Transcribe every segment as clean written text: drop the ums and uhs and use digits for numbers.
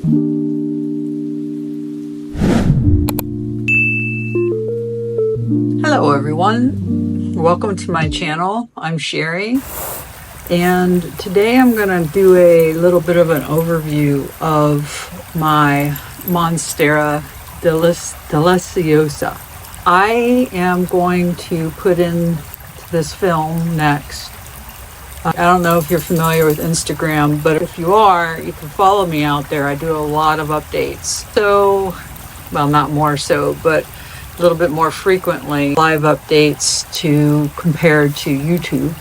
Hello everyone, welcome to my channel. I'm Sherry, and today I'm going to do a little bit of an overview of my Monstera Deliciosa. I am going to put in this film next. I don't know if you're familiar with Instagram, but if you are, you can follow me out there. I do a lot of updates. So, well, not more so, but a little bit more frequently, live updates to compared to YouTube,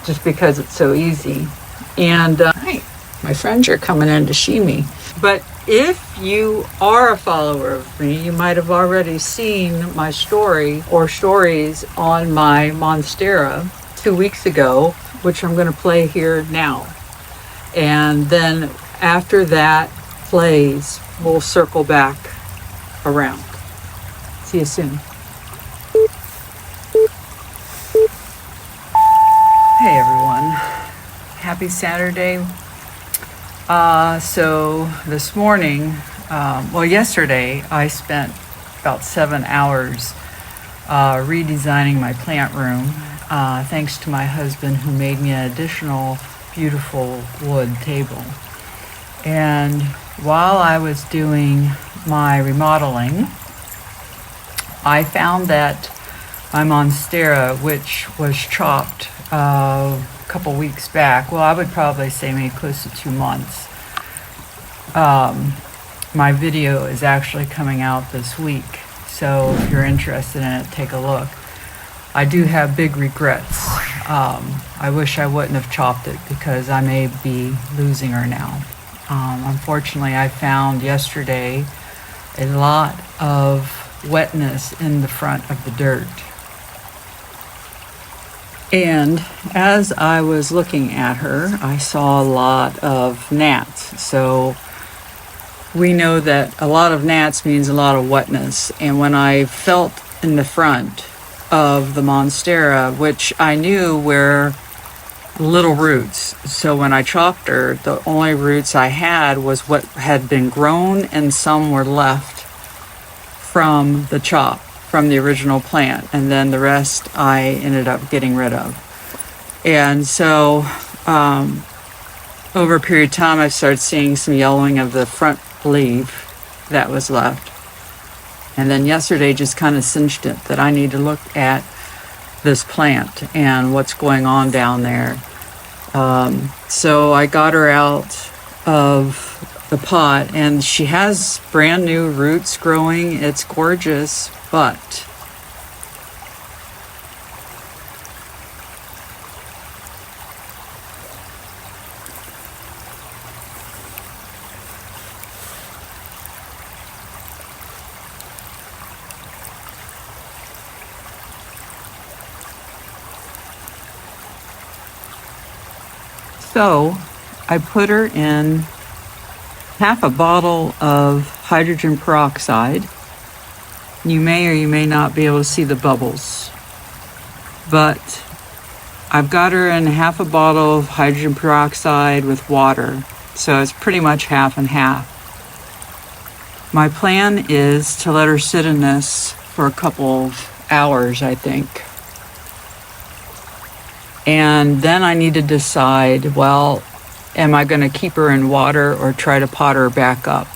just because it's so easy. And hi, my friends are coming in to see me. But if you are a follower of me, you might have already seen my story or stories on my Monstera 2 weeks ago, which I'm going to play here now. And then after that plays, we'll circle back around. See you soon. Hey everyone, happy Saturday. So this morning, yesterday I spent about 7 hours redesigning my plant room, thanks to my husband, who made me an additional beautiful wood table. And while I was doing my remodeling, I found that my Monstera, which was chopped a couple weeks back, well, I would probably say maybe close to 2 months. My video is actually coming out this week, so if you're interested in it, take a look. I do have big regrets. I wish I wouldn't have chopped it, because I may be losing her now. Unfortunately, I found yesterday a lot of wetness in the front of the dirt. And as I was looking at her, I saw a lot of gnats. So we know that a lot of gnats means a lot of wetness. And when I felt in the front of the Monstera, which I knew were little roots, so when I chopped her, the only roots I had was what had been grown, and some were left from the chop, from the original plant, and then the rest I ended up getting rid of. And so over a period of time, I started seeing some yellowing of the front leaf that was left. And then yesterday just kind of cinched it that I need to look at this plant and what's going on down there. So I got her out of the pot, and she has brand new roots growing. It's gorgeous, but so I put her in half a bottle of hydrogen peroxide. You may or you may not be able to see the bubbles, but I've got her in half a bottle of hydrogen peroxide with water, so it's pretty much half and half. My plan is to let her sit in this for a couple of hours, I think. And then I need to decide, well, am I going to keep her in water or try to pot her back up?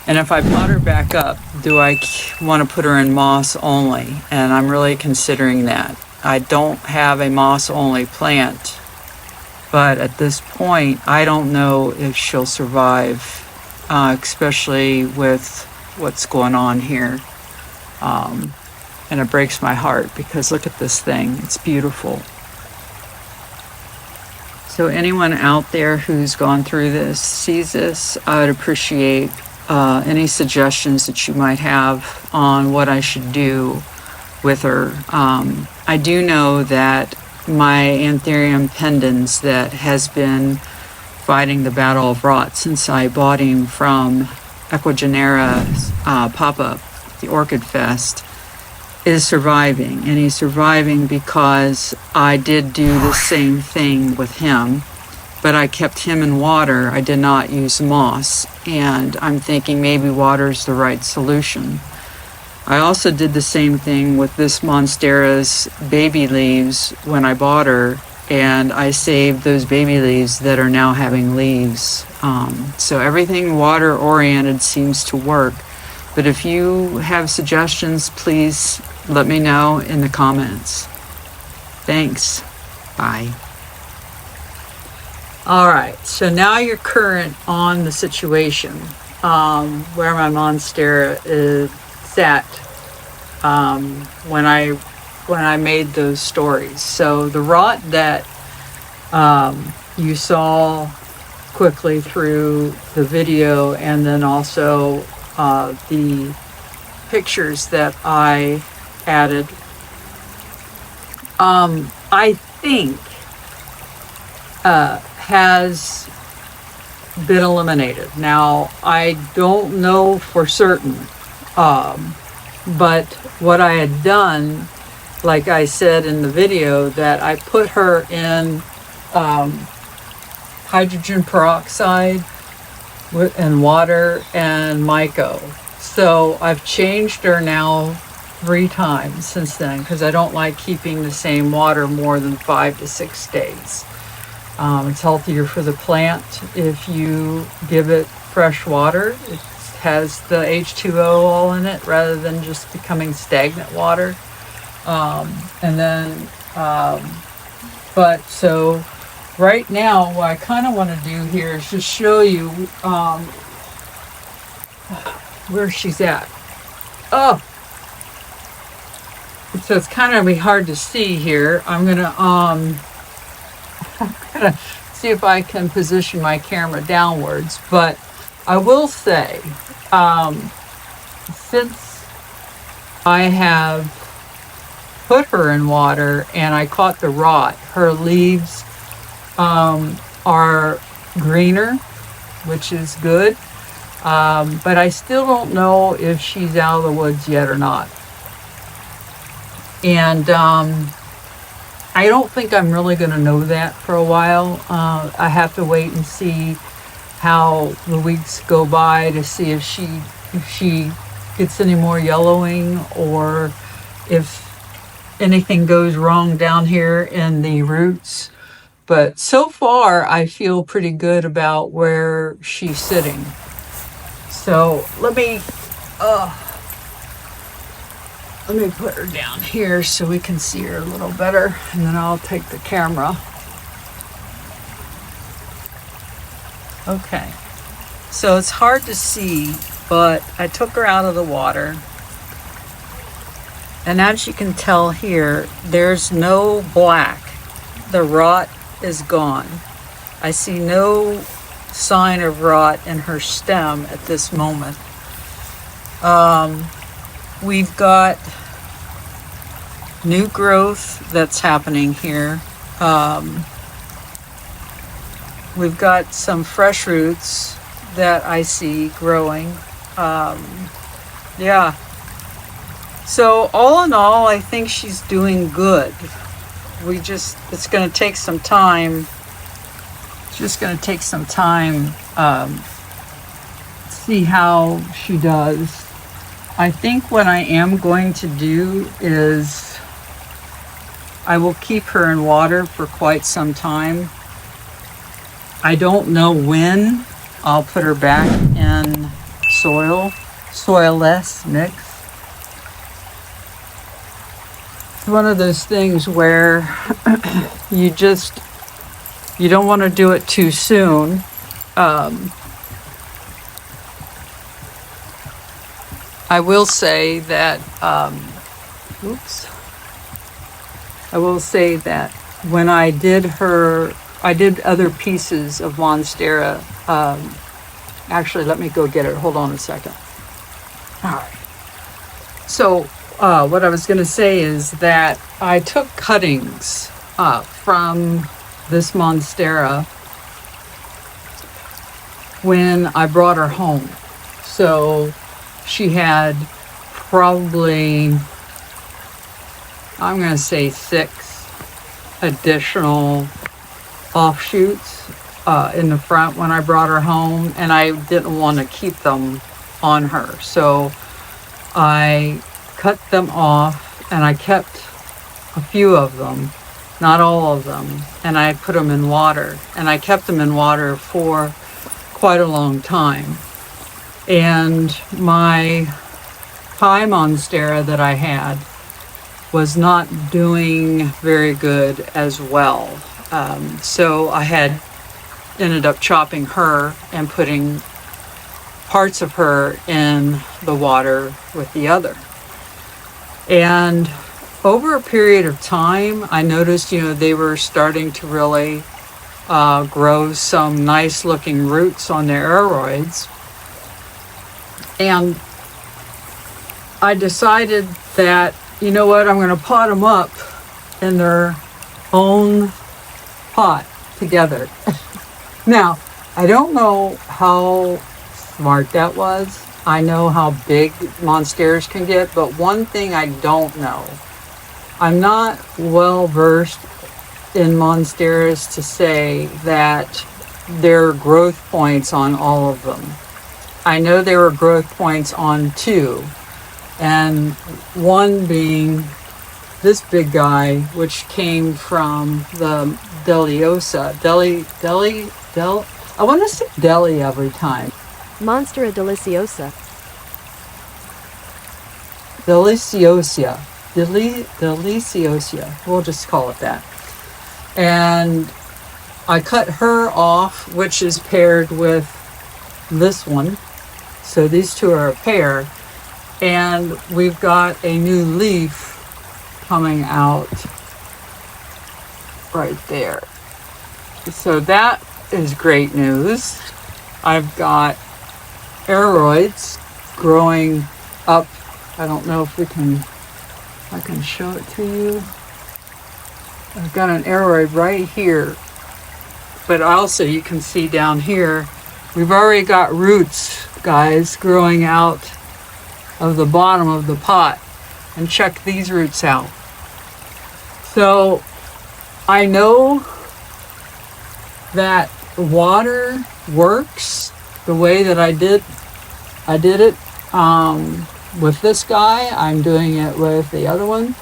And if I pot her back up, do I want to put her in moss only? And I'm really considering that. I don't have a moss only plant, but at this point, I don't know if she'll survive, especially with what's going on here. And it breaks my heart, because look at this thing. It's beautiful. So anyone out there who's gone through this, sees this, I would appreciate any suggestions that you might have on what I should do with her. I do know that my Anthurium pendens that has been fighting the battle of rot since I bought him from Equigenera's pop-up, the Orchid Fest, is surviving. And he's surviving because I did do the same thing with him. but I kept him in water. I did not use moss, and I'm thinking maybe water's the right solution. I also did the same thing with this Monstera's baby leaves when I bought her, and I saved those baby leaves that are now having leaves. So everything water oriented seems to work, but if you have suggestions, please let me know in the comments. Thanks. Bye. All right, so now you're current on the situation, where my Monstera is at, when I made those stories. So the rot that you saw quickly through the video, and then also the pictures that I added, I think has been eliminated. Now, I don't know for certain, but what I had done, like I said in the video, that I put her in hydrogen peroxide and water and Myco. So I've changed her now 3 times since then, because I don't like keeping the same water more than 5 to 6 days. It's healthier for the plant if you give it fresh water. It has the H2O all in it rather than just becoming stagnant water. But so right now, what I kind of want to do here is just show you where she's at. Oh, so it's kind of hard to see here. I'm gonna see if I can position my camera downwards, but I will say, since I have put her in water and I caught the rot, her leaves are greener, which is good, but I still don't know if she's out of the woods yet or not. And I don't think I'm really going to know that for a while. I have to wait and see how the weeks go by to see if she gets any more yellowing, or if anything goes wrong down here in the roots. But so far, I feel pretty good about where she's sitting. So let me put her down here so we can see her a little better, and then I'll take the camera. Okay, so it's hard to see, but I took her out of the water, and as you can tell here, there's no black. The rot is gone. I see no sign of rot in her stem at this moment. We've got new growth that's happening here. We've got some fresh roots that I see growing. Yeah. So all in all, I think she's doing good. It's going to take some time. It's just going to take some time to see how she does. I think what I am going to do is I will keep her in water for quite some time. I don't know when I'll put her back in soilless mix. It's one of those things where you don't want to do it too soon. I will say that, when I did other pieces of Monstera. Actually, let me go get it. Hold on a second. All right. So, what I was going to say is that I took cuttings from this Monstera when I brought her home. So she had probably, I'm going to say 6 additional offshoots in the front when I brought her home, and I didn't want to keep them on her. So I cut them off, and I kept a few of them, not all of them, and I put them in water. And I kept them in water for quite a long time. And my Thai Monstera that I had was not doing very good as well. So I had ended up chopping her and putting parts of her in the water with the other. And over a period of time, I noticed, they were starting to really grow some nice looking roots on their aeroids. And I decided that, you know what, I'm going to pot them up in their own pot together. Now, I don't know how smart that was. I know how big Monsteras can get, but one thing I don't know, I'm not well versed in Monsteras to say that there are growth points on all of them. I know there were growth points on 2, and one being this big guy, which came from the Deliciosa. I want to say Deli every time. Monstera Deliciosa. Deliciosa. We'll just call it that. And I cut her off, which is paired with this one. So these two are a pair. And we've got a new leaf coming out right there. So that is great news. I've got aeroids growing up. I don't know if I can show it to you. I've got an aeroid right here, but also you can see down here, we've already got roots, guys, growing out of the bottom of the pot. And check these roots out. So I know that water works the way that I did it with this guy. I'm doing it with the other one.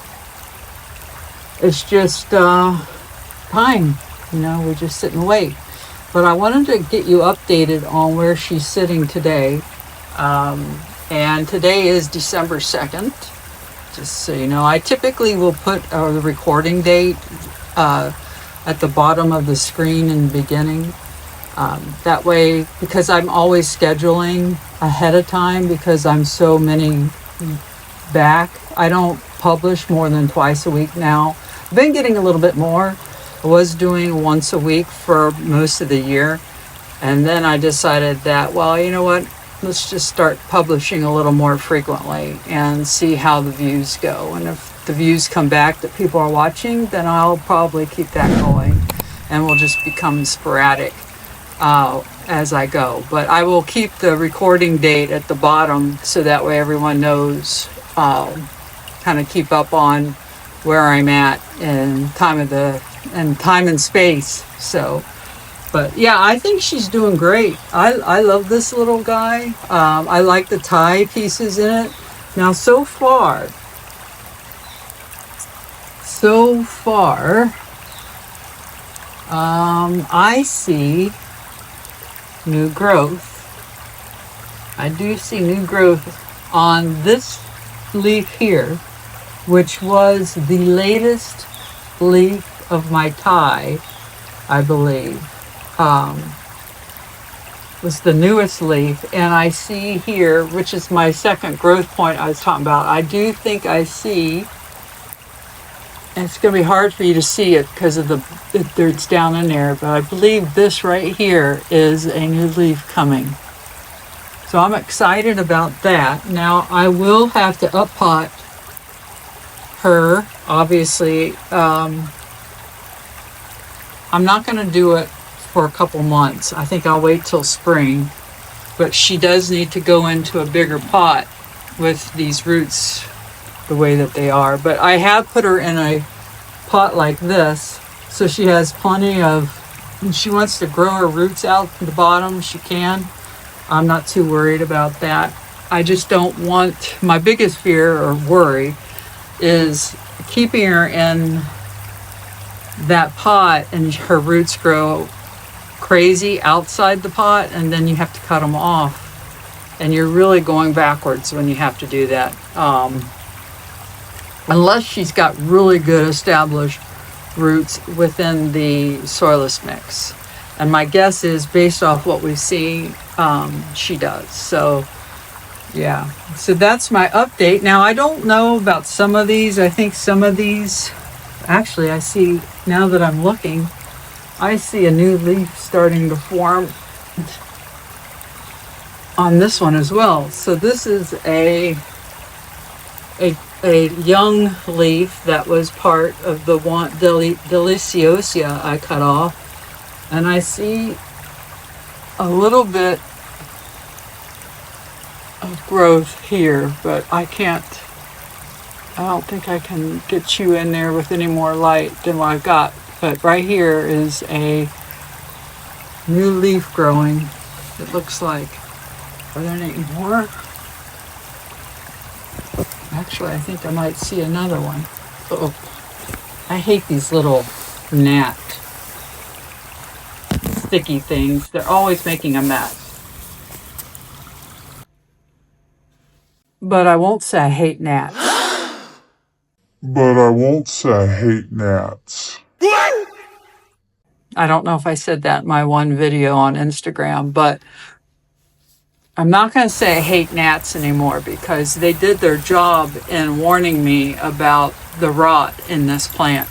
It's just time, we just sit and wait. But I wanted to get you updated on where she's sitting today. And today is December 2nd. Just so you know, I typically will put the recording date at the bottom of the screen in the beginning. That way, because I'm always scheduling ahead of time because I'm so many back, I don't publish more than twice a week now. I've been getting a little bit more. I was doing once a week for most of the year. And then I decided that, well, you know what? Let's just start publishing a little more frequently and see how the views go. And if the views come back that people are watching, then I'll probably keep that going. And we'll just become sporadic as I go. But I will keep the recording date at the bottom so that way everyone knows, kind of keep up on where I'm at in time and space. So, but yeah, I think she's doing great. I love this little guy. I like the Thai pieces in it. Now, so far, I see new growth. I do see new growth on this leaf here, which was the latest leaf of my Thai, I believe. Was the newest leaf, and I see here, which is my second growth point I was talking about, I do think I see, and it's going to be hard for you to see it because of it's down in there, but I believe this right here is a new leaf coming. So I'm excited about that. Now I will have to up-pot her, obviously. I'm not going to do it for a couple months. I think I'll wait till spring, but she does need to go into a bigger pot with these roots the way that they are. But I have put her in a pot like this, so she has plenty of and she wants to grow her roots out the bottom, she can. I'm not too worried about that. I just don't want, my biggest fear or worry is keeping her in that pot and her roots grow crazy outside the pot, and then you have to cut them off. And you're really going backwards when you have to do that. Unless she's got really good established roots within the soilless mix. And my guess is, based off what we see, she does. So, yeah. So that's my update. Now, I don't know about some of these. I think some of these, actually, I see, now that I'm looking, I see a new leaf starting to form on this one as well. So this is a young leaf that was part of the one Deliciosa I cut off. And I see a little bit of growth here, but I don't think I can get you in there with any more light than what I've got. But right here is a new leaf growing. It looks like. Are there any more? Actually, I think I might see another one. Oh, I hate these little gnat sticky things. They're always making a mess. But I won't say I hate gnats. But I won't say I hate gnats. I don't know if I said that in my one video on Instagram, but I'm not going to say I hate gnats anymore, because they did their job in warning me about the rot in this plant.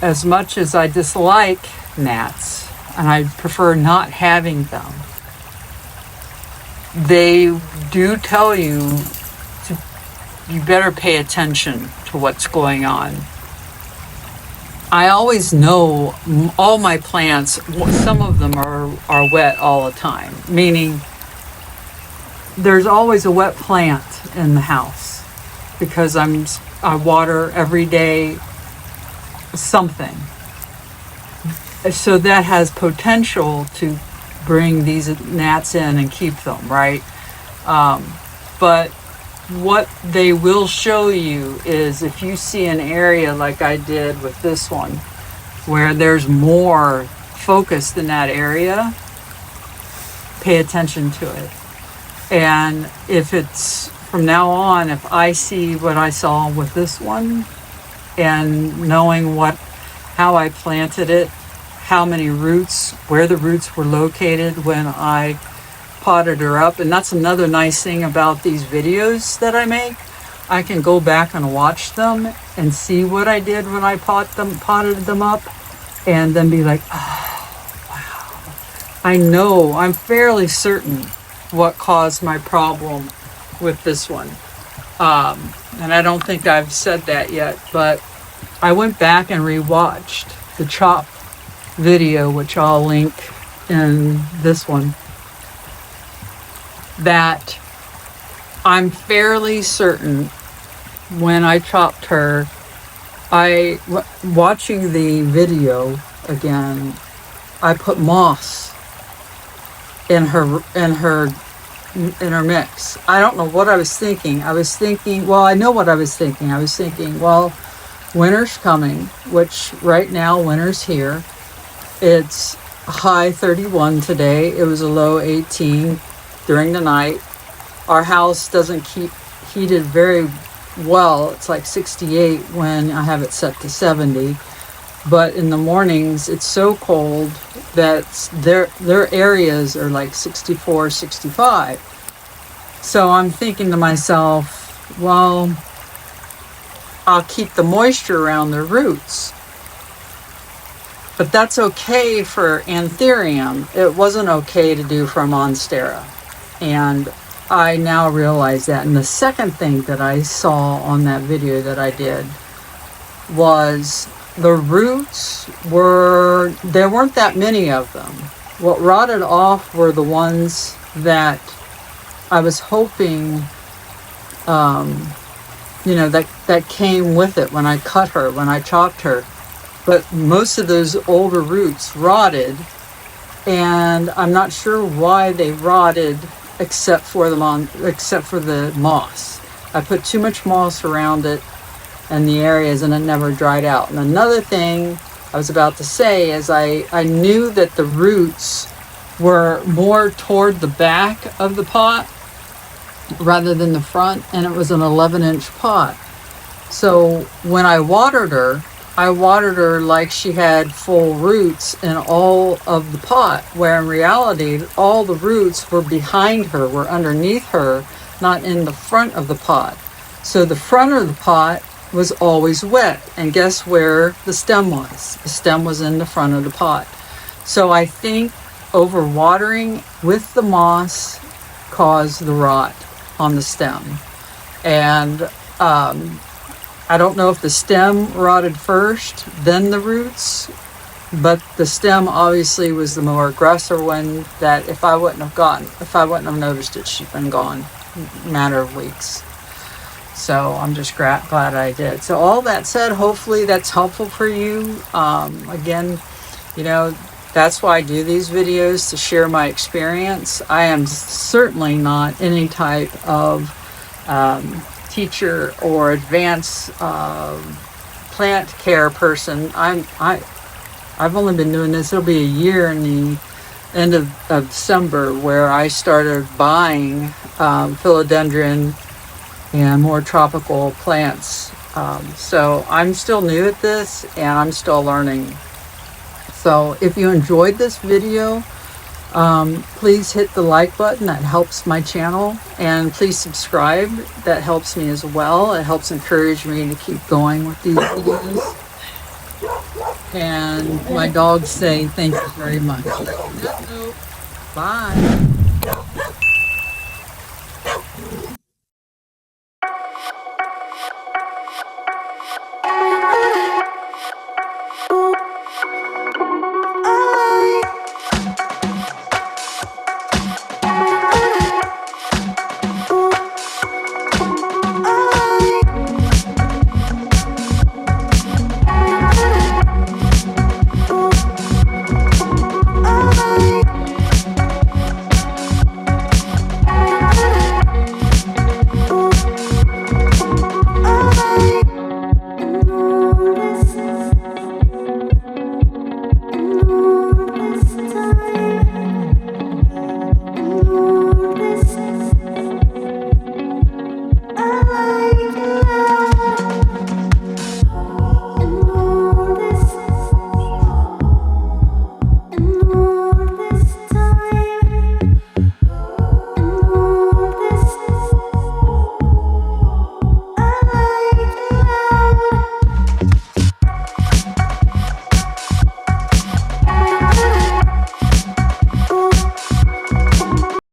As much as I dislike gnats, and I prefer not having them, they do tell you you better pay attention to what's going on. I always know all my plants, some of them are wet all the time, meaning there's always a wet plant in the house, because I water every day something. So that has potential to bring these gnats in and keep them, right? But what they will show you is, if you see an area like I did with this one, where there's more focused in that area, pay attention to it. And if it's, from now on, if I see what I saw with this one, and knowing how I planted it, how many roots, where the roots were located when I potted her up. And that's another nice thing about these videos that I make. I can go back and watch them and see what I did when I potted them up, and then be like, oh, wow. I know, I'm fairly certain what caused my problem with this one. And I don't think I've said that yet, but I went back and rewatched the chop video, which I'll link in this one, that I'm fairly certain when I chopped her, watching the video again, I put moss in her mix. I don't know what I was thinking. Well, I know what I was thinking. I was thinking, well, winter's coming, which right now winter's here. It's high 31 today. It was a low 18 during the night. Our house doesn't keep heated very well. It's like 68 when I have it set to 70. But in the mornings, it's so cold that their areas are like 64, 65. So I'm thinking to myself, well, I'll keep the moisture around their roots. But that's okay for Anthurium. It wasn't okay to do for Monstera. And I now realize that. And the second thing that I saw on that video that I did was the roots there weren't that many of them. What rotted off were the ones that I was hoping, that came with it when I cut her, when I chopped her. but most of those older roots rotted, and I'm not sure why they rotted except for the moss. I put too much moss around it and the areas, and it never dried out. And another thing I was about to say is I knew that the roots were more toward the back of the pot rather than the front, and it was an 11-inch pot. So when I watered her like she had full roots in all of the pot, where in reality all the roots were behind her, were underneath her, not in the front of the pot. So the front of the pot was always wet, and guess where the stem was? The stem was in the front of the pot. So I think overwatering with the moss caused the rot on the stem. And I don't know if the stem rotted first, then the roots, but the stem obviously was the more aggressive one, that if I wouldn't have noticed it, she'd been gone in a matter of weeks. So I'm just glad I did. So all that said, hopefully that's helpful for you. Again, that's why I do these videos, to share my experience. I am certainly not any type of teacher or advanced plant care person. I've only been doing this. It'll be a year in the end of December, where I started buying philodendron and more tropical plants. So I'm still new at this, and I'm still learning. So if you enjoyed this video, please hit the like button. That helps my channel. And please subscribe. That helps me as well. It helps encourage me to keep going with these videos. And my dogs say thank you very much. Bye.